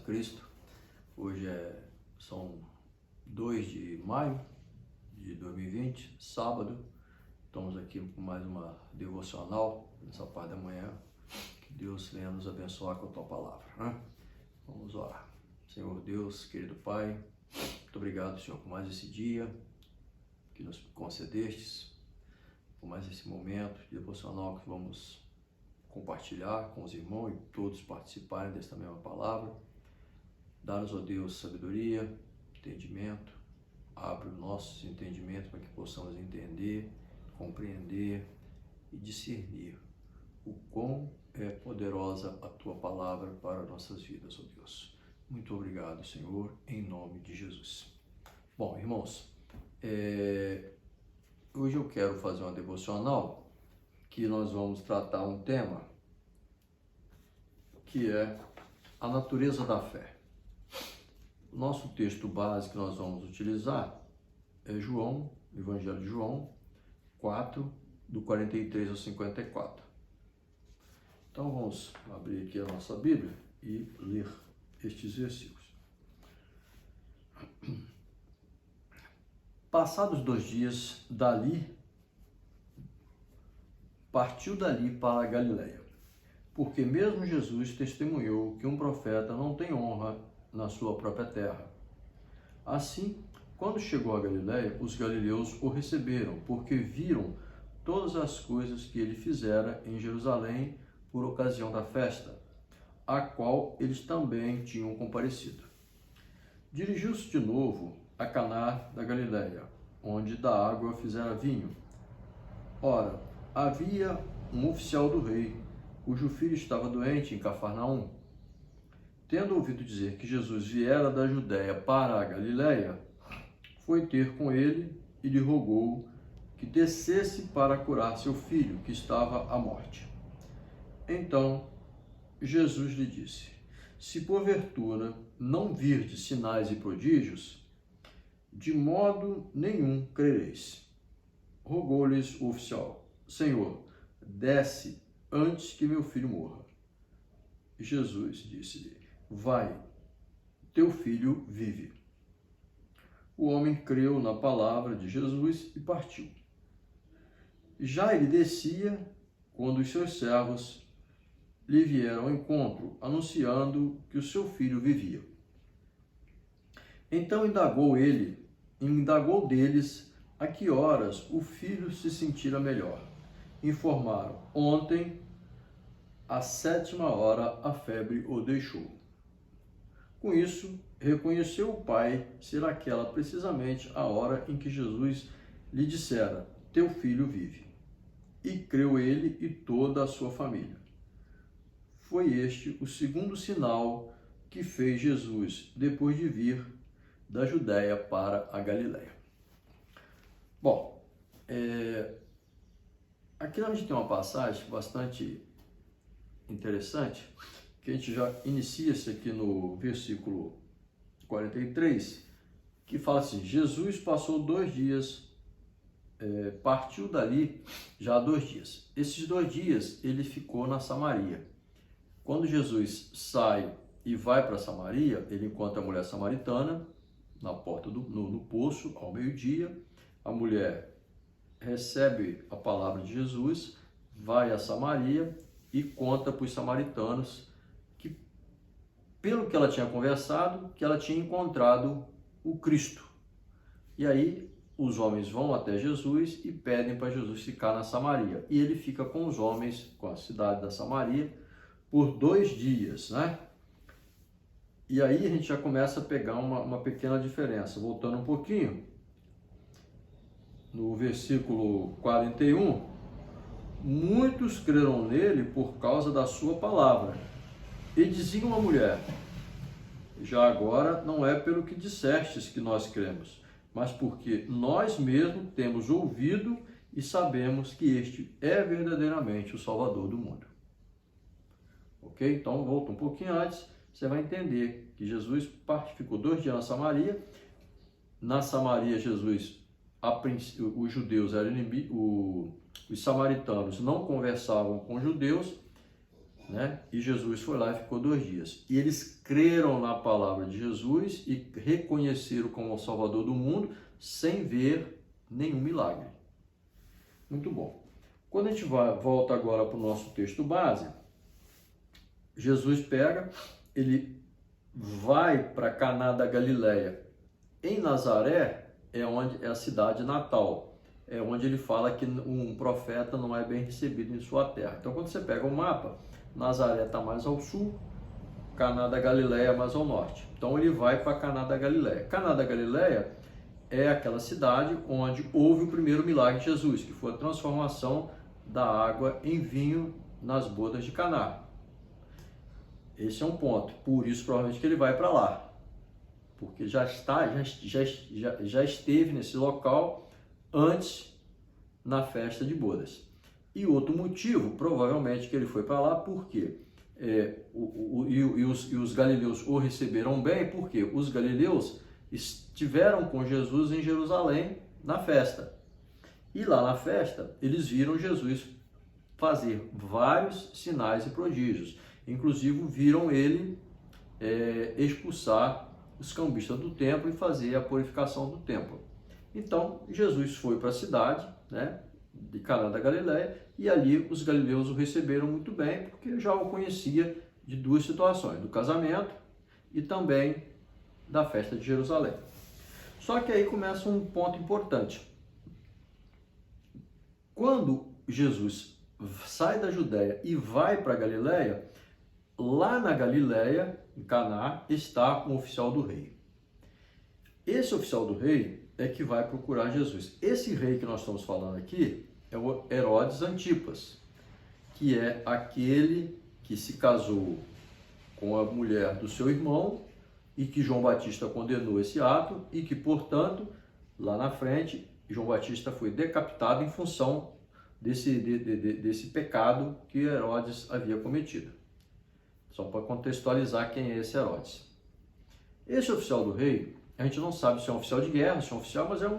Cristo. Hoje são 2 de maio de 2020, sábado. Estamos aqui com mais uma devocional nessa parte da manhã. Que Deus venha nos abençoar com a tua palavra, né? Vamos orar. Senhor Deus, querido Pai, muito obrigado, Senhor, por mais esse dia que nos concedestes, por mais esse momento de devocional que vamos compartilhar com os irmãos e todos participarem desta mesma palavra. Dá-nos, ó Deus, sabedoria, entendimento, abre os nossos entendimentos para que possamos entender, compreender e discernir o quão é poderosa a Tua palavra para nossas vidas, ó Deus. Muito obrigado, Senhor, em nome de Jesus. Bom, irmãos, hoje eu quero fazer uma devocional que nós vamos tratar um tema que é a natureza da fé. O nosso texto base que nós vamos utilizar é Evangelho de João 4, do 43 ao 54. Então vamos abrir aqui a nossa Bíblia e ler estes versículos. Passados 2 dias, partiu dali para a Galileia, porque mesmo Jesus testemunhou que um profeta não tem honra na sua própria terra. Assim, quando chegou a Galileia, os galileus o receberam, porque viram todas as coisas que ele fizera em Jerusalém por ocasião da festa, a qual eles também tinham comparecido. Dirigiu-se de novo a Caná da Galileia, onde da água fizera vinho. Ora, havia um oficial do rei, cujo filho estava doente em Cafarnaum. Tendo ouvido dizer que Jesus viera da Judéia para a Galileia, foi ter com ele e lhe rogou que descesse para curar seu filho, que estava à morte. Então Jesus lhe disse: se porventura não virdes sinais e prodígios, de modo nenhum crereis. Rogou-lhes o oficial: Senhor, desce antes que meu filho morra. Jesus disse-lhe: vai, teu filho vive. O homem creu na palavra de Jesus e partiu. Já ele descia quando os seus servos lhe vieram ao encontro, anunciando que o seu filho vivia. Então indagou deles a que horas o filho se sentira melhor. Informaram: ontem, à 7ª a febre o deixou. Com isso, reconheceu o pai ser aquela precisamente a hora em que Jesus lhe dissera: teu filho vive. E creu ele e toda a sua família. Foi este o segundo sinal que fez Jesus depois de vir da Judéia para a Galileia. Bom, aqui a gente tem uma passagem bastante interessante, que a gente já inicia-se aqui no versículo 43, que fala assim: Jesus passou 2 dias, partiu dali já há 2 dias. Esses 2 dias ele ficou na Samaria. Quando Jesus sai e vai para Samaria, ele encontra a mulher samaritana na porta no poço ao meio-dia. A mulher recebe a palavra de Jesus, vai a Samaria e conta para os samaritanos que, pelo que ela tinha conversado, que ela tinha encontrado o Cristo. E aí os homens vão até Jesus e pedem para Jesus ficar na Samaria. E ele fica com os homens, com a cidade da Samaria, por 2 dias, né? E aí a gente já começa a pegar uma pequena diferença. Voltando um pouquinho, no versículo 41, muitos creram nele por causa da sua palavra. E diziam à mulher: já agora não é pelo que dissestes que nós cremos, mas porque nós mesmos temos ouvido e sabemos que este é verdadeiramente o Salvador do mundo. Ok? Então, volta um pouquinho antes, você vai entender que Jesus ficou 2 dias na Samaria. Na Samaria, Jesus, os judeus eram inimigos, os samaritanos não conversavam com os judeus. né? E Jesus foi lá e ficou 2 dias. E eles creram na palavra de Jesus e reconheceram como o Salvador do mundo sem ver nenhum milagre. Muito bom. Quando a gente volta agora para o nosso texto base, Jesus pega, ele vai para Caná da Galileia. Em Nazaré é a cidade natal, é onde ele fala que um profeta não é bem recebido em sua terra. Então, quando você pega o mapa, Nazaré está mais ao sul, Caná da Galileia mais ao norte. Então, ele vai para Caná da Galileia. Caná da Galileia é aquela cidade onde houve o primeiro milagre de Jesus, que foi a transformação da água em vinho nas bodas de Caná. Esse é um ponto, por isso provavelmente que ele vai para lá, porque já esteve nesse local antes na festa de bodas. E outro motivo, provavelmente que ele foi para lá, porque os galileus o receberam bem, porque os galileus estiveram com Jesus em Jerusalém na festa. E lá na festa, eles viram Jesus fazer vários sinais e prodígios. Inclusive, viram ele expulsar os cambistas do templo e fazer a purificação do templo. Então, Jesus foi para a cidade, né, de Caná da Galileia, e ali os galileus o receberam muito bem, porque já o conhecia de 2 situações, do casamento e também da festa de Jerusalém. Só que aí começa um ponto importante. Quando Jesus sai da Judéia e vai para a Galileia, lá na Galileia, em Caná, está um oficial do rei. Esse oficial do rei é que vai procurar Jesus. Esse rei que nós estamos falando aqui é o Herodes Antipas, que é aquele que se casou com a mulher do seu irmão e que João Batista condenou esse ato e que, portanto, lá na frente, João Batista foi decapitado em função desse pecado que Herodes havia cometido. Só para contextualizar quem é esse Herodes. Esse oficial do rei, a gente não sabe se é um oficial de guerra, se é um oficial, mas era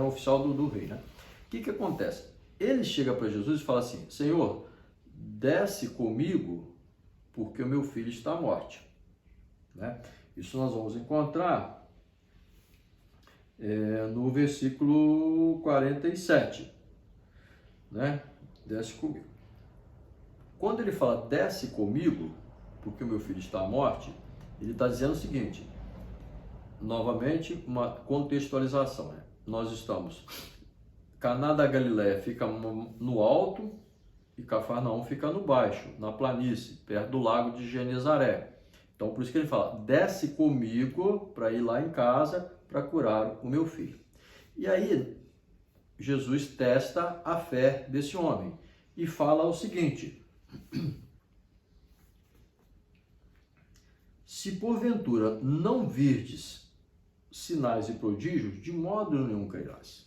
um oficial do rei, né? O que acontece? Ele chega para Jesus e fala assim: Senhor, desce comigo porque o meu filho está à morte. Né? Isso nós vamos encontrar no versículo 47. Né? Desce comigo. Quando ele fala desce comigo, porque o meu filho está à morte, ele está dizendo o seguinte, novamente uma contextualização. Né? Nós estamos, Caná da Galileia fica no alto e Cafarnaum fica no baixo, na planície, perto do lago de Genezaré. Então por isso que ele fala, desce comigo para ir lá em casa para curar o meu filho. E aí Jesus testa a fé desse homem e fala o seguinte: se porventura não virdes sinais e prodígios, de modo nenhum crerás.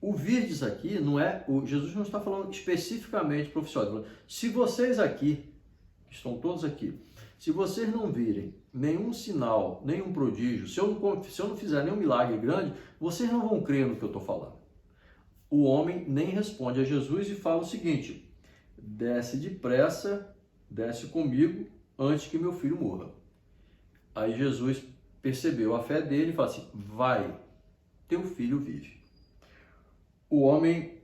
O virdes aqui não é, Jesus não está falando especificamente para o oficial, está falando, se vocês aqui, que estão todos aqui, se vocês não virem nenhum sinal, nenhum prodígio, se eu não fizer nenhum milagre grande, vocês não vão crer no que eu estou falando. O homem nem responde a Jesus e fala o seguinte: desce depressa, desce comigo, antes que meu filho morra. Aí Jesus percebeu a fé dele e fala assim: vai, teu filho vive. O homem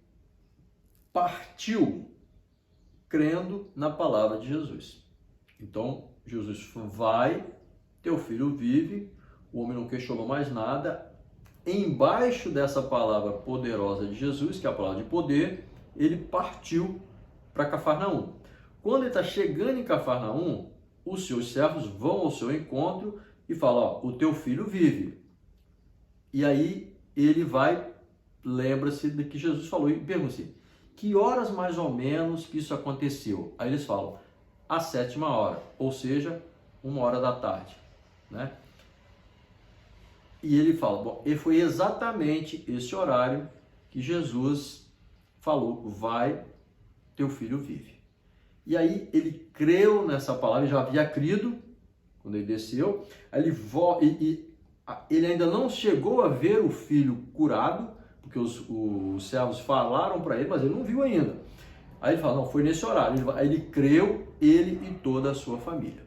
partiu crendo na palavra de Jesus. Então, Jesus vai, teu filho vive, o homem não questionou mais nada. Embaixo dessa palavra poderosa de Jesus, que é a palavra de poder, ele partiu para Cafarnaum. Quando ele está chegando em Cafarnaum, os seus servos vão ao seu encontro e falam: ó, o teu filho vive. E aí ele vai, lembra-se de que Jesus falou e pergunta assim: que horas mais ou menos que isso aconteceu? Aí eles falam: à 7ª hora, ou seja, 1h da tarde, né? E ele fala, bom, e foi exatamente esse horário que Jesus falou: vai, teu filho vive. E aí ele creu nessa palavra, já havia crido quando ele desceu. Aí ele ainda não chegou a ver o filho curado, porque os servos falaram para ele, mas ele não viu ainda. Aí ele fala, não, foi nesse horário. Aí ele creu, ele e toda a sua família.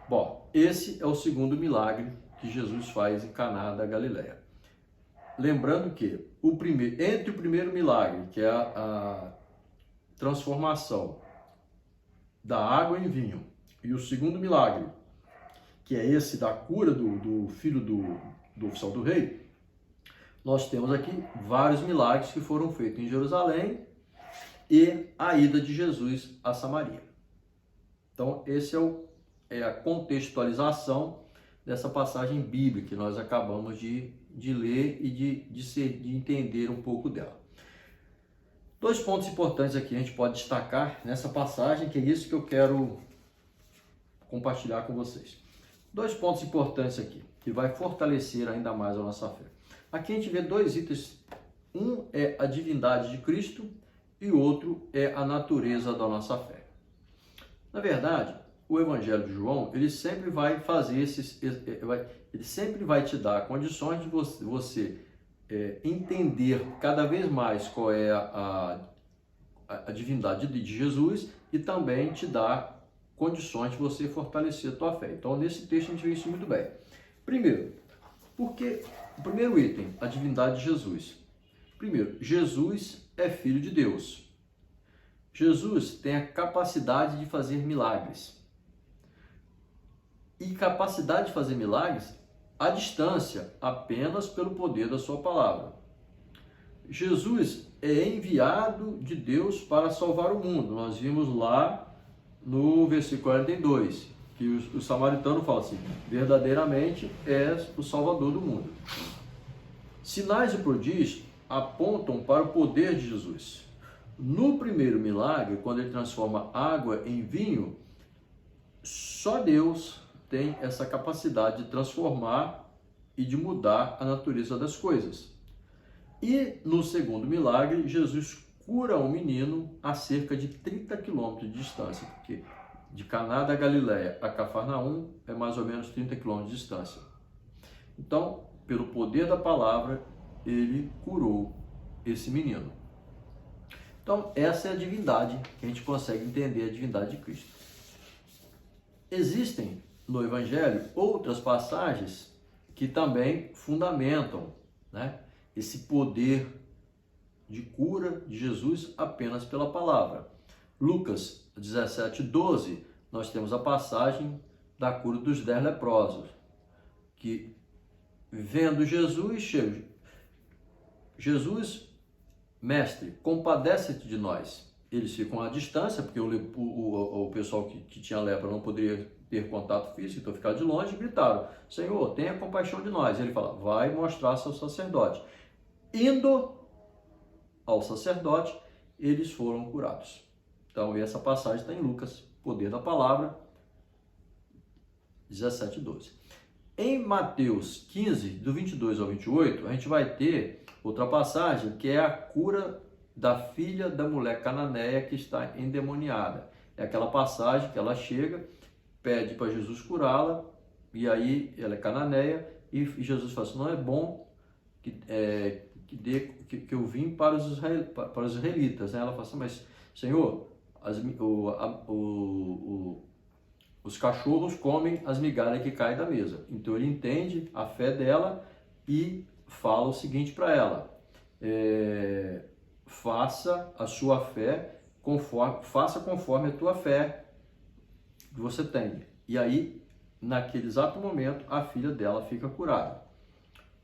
Bom, esse é o segundo milagre que Jesus faz em Caná da Galileia. Lembrando que entre o primeiro milagre, que é a transformação da água em vinho, e o segundo milagre, que é esse da cura do filho do oficial do rei, nós temos aqui vários milagres que foram feitos em Jerusalém e a ida de Jesus a Samaria. Então, esse é a contextualização dessa passagem bíblica que nós acabamos de ler e de entender um pouco dela. Dois pontos importantes aqui a gente pode destacar nessa passagem, que é isso que eu quero compartilhar com vocês. Dois pontos importantes aqui, que vai fortalecer ainda mais a nossa fé. Aqui a gente vê dois itens. Um é a divindade de Cristo e o outro é a natureza da nossa fé. Na verdade, o Evangelho de João, ele sempre vai fazer ele sempre vai te dar condições de você entender cada vez mais qual é a divindade de Jesus e também te dar condições de você fortalecer a tua fé. Então, nesse texto a gente vê isso muito bem. Primeiro, porque o primeiro item, a divindade de Jesus. Primeiro, Jesus é filho de Deus. Jesus tem a capacidade de fazer milagres. E capacidade de fazer milagres à distância, apenas pelo poder da sua palavra. Jesus é enviado de Deus para salvar o mundo. Nós vimos lá no versículo 42, que o samaritano fala assim, verdadeiramente és o Salvador do mundo. Sinais e prodígios apontam para o poder de Jesus. No primeiro milagre, quando ele transforma água em vinho, só Deus tem essa capacidade de transformar e de mudar a natureza das coisas. E no segundo milagre, Jesus cura um menino a cerca de 30 quilômetros de distância, porque de Caná da Galileia a Cafarnaum é mais ou menos 30 quilômetros de distância. Então, pelo poder da palavra, ele curou esse menino. Então, essa é a divindade que a gente consegue entender, a divindade de Cristo. Existem no Evangelho outras passagens que também fundamentam, né, esse poder de cura de Jesus apenas pela palavra. Lucas 17:12, nós temos a passagem da cura dos 10 leprosos, que vendo Jesus, mestre, compadece-te de nós. Eles ficam à distância, porque o pessoal que tinha lepra não poderia ter contato físico, então ficaram de longe e gritaram, Senhor, tenha compaixão de nós. Ele fala, vai mostrar-se ao sacerdote. Indo ao sacerdote, eles foram curados. Então, essa passagem está em Lucas, poder da palavra, 17:12. Em Mateus 15, do 22 ao 28, a gente vai ter outra passagem, que é a cura da filha da mulher cananeia que está endemoniada. É aquela passagem que ela chega, pede para Jesus curá-la, e aí ela é cananeia, e Jesus fala assim, não é bom que eu vim para os israelitas. Né? Ela fala assim, mas Senhor, os cachorros comem as migalhas que caem da mesa. Então ele entende a fé dela e fala o seguinte para ela, faça a sua fé faça conforme a tua fé que você tem. E aí, naquele exato momento, a filha dela fica curada.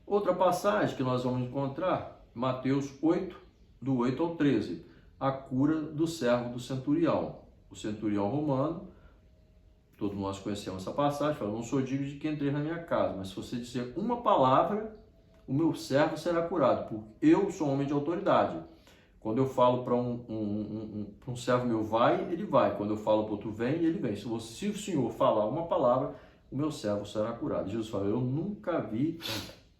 Outra passagem que nós vamos encontrar, Mateus 8, do 8 ao 13, a cura do servo do centurião. O centurião romano, todos nós conhecemos essa passagem, fala, não sou digno de que entrei na minha casa, mas se você dizer uma palavra, o meu servo será curado, porque eu sou homem de autoridade. Quando eu falo para um servo meu, vai, ele vai. Quando eu falo para outro, vem, ele vem. Se o Senhor falar uma palavra, o meu servo será curado. Jesus fala, eu nunca vi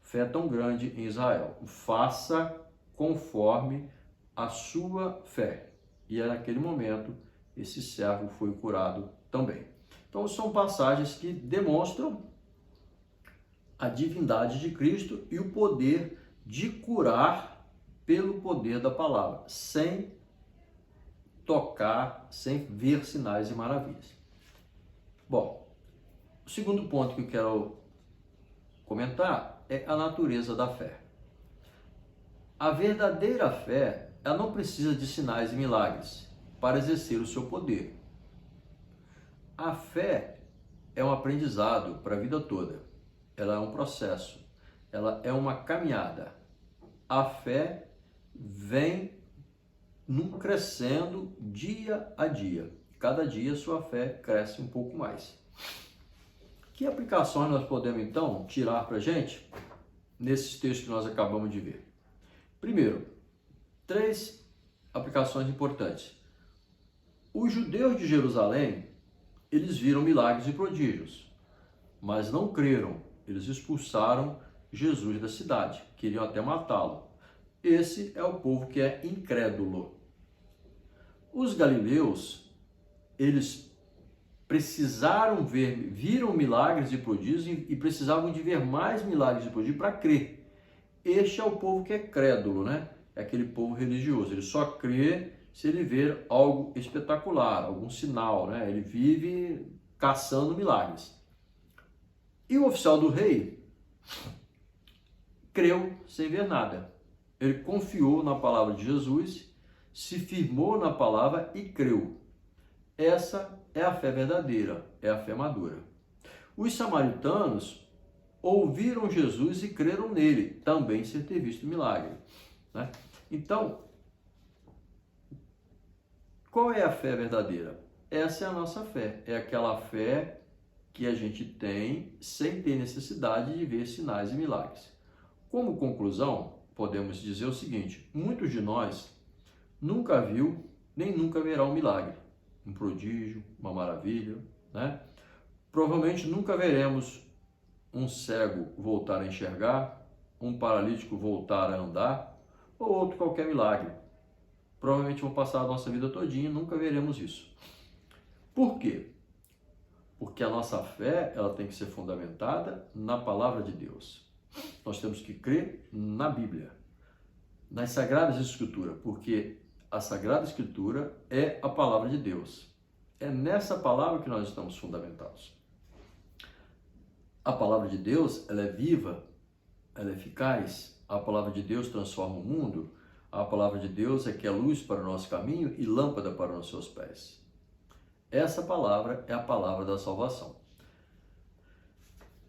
fé tão grande em Israel. Faça conforme a sua fé. E naquele momento, esse servo foi curado também. Então, são passagens que demonstram a divindade de Cristo e o poder de curar pelo poder da palavra, sem tocar, sem ver sinais e maravilhas. Bom, o segundo ponto que eu quero comentar é a natureza da fé. A verdadeira fé, ela não precisa de sinais e milagres para exercer o seu poder. A fé é um aprendizado para a vida toda. Ela é um processo. Ela é uma caminhada. A fé vem crescendo dia a dia. Cada dia sua fé cresce um pouco mais. Que aplicações nós podemos então tirar para a gente nesses textos que nós acabamos de ver? Primeiro, 3 aplicações importantes. Os judeus de Jerusalém, eles viram milagres e prodígios, mas não creram. Eles expulsaram Jesus da cidade, queriam até matá-lo. Esse é o povo que é incrédulo. Os galileus, eles viram milagres e prodígios e precisavam de ver mais milagres e prodígios para crer. Este é o povo que é crédulo, né? É aquele povo religioso. Ele só crê se ele ver algo espetacular, algum sinal, né? Ele vive caçando milagres. E o oficial do rei creu sem ver nada. Ele confiou na palavra de Jesus, se firmou na palavra e creu. Essa é a fé verdadeira, é a fé madura. Os samaritanos ouviram Jesus e creram nele, também sem ter visto milagre, né? Então, qual é a fé verdadeira? Essa é a nossa fé, é aquela fé que a gente tem sem ter necessidade de ver sinais e milagres. Como conclusão, podemos dizer o seguinte: muitos de nós nunca viu nem nunca verá um milagre, um prodígio, uma maravilha, né? Provavelmente nunca veremos um cego voltar a enxergar, um paralítico voltar a andar, ou outro qualquer milagre. Provavelmente vamos passar a nossa vida todinha e nunca veremos isso. Por quê? Porque a nossa fé, ela tem que ser fundamentada na palavra de Deus. Nós temos que crer na Bíblia, nas Sagradas Escrituras, porque a Sagrada Escritura é a palavra de Deus. É nessa palavra que nós estamos fundamentados. A palavra de Deus, ela é viva, ela é eficaz. A palavra de Deus transforma o mundo. A palavra de Deus é que é luz para o nosso caminho e lâmpada para os seus pés. Essa palavra é a palavra da salvação,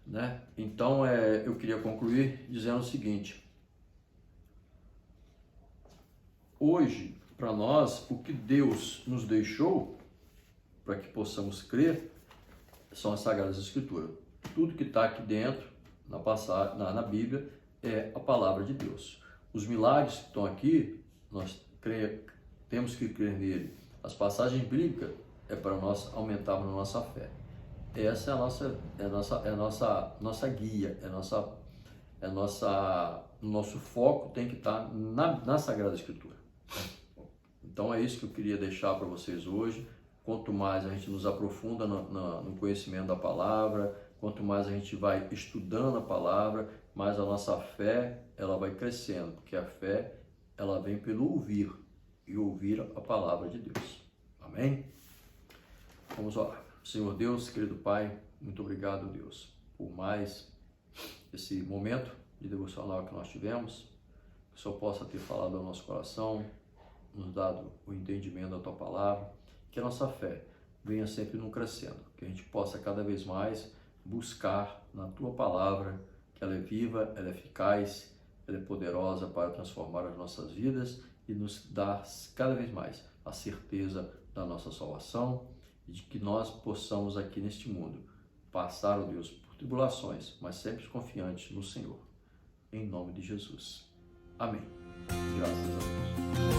né? Então, eu queria concluir dizendo o seguinte: hoje, para nós, o que Deus nos deixou para que possamos crer são as Sagradas Escrituras. Tudo que está aqui dentro, na Bíblia, é a palavra de Deus. Os milagres que estão aqui, nós temos que crer nele. As passagens bíblicas é para nós aumentarmos a nossa fé. Essa é a nossa guia, o nosso foco tem que estar na Sagrada Escritura. Então é isso que eu queria deixar para vocês hoje. Quanto mais a gente nos aprofunda no conhecimento da palavra, quanto mais a gente vai estudando a palavra, mais a nossa fé ela vai crescendo, porque a fé ela vem pelo ouvir, e ouvir a palavra de Deus. Amém? Vamos orar. Senhor Deus, querido Pai, muito obrigado, Deus, por mais esse momento de devocional que nós tivemos, que o Senhor possa ter falado ao nosso coração, nos dado o entendimento da Tua palavra, que a nossa fé venha sempre nos crescendo, que a gente possa cada vez mais buscar na Tua palavra, que ela é viva, ela é eficaz, ela é poderosa para transformar as nossas vidas e nos dar cada vez mais a certeza da nossa salvação e de que nós possamos aqui neste mundo passar, ó Deus, por tribulações, mas sempre confiantes no Senhor. Em nome de Jesus. Amém. Graças a Deus.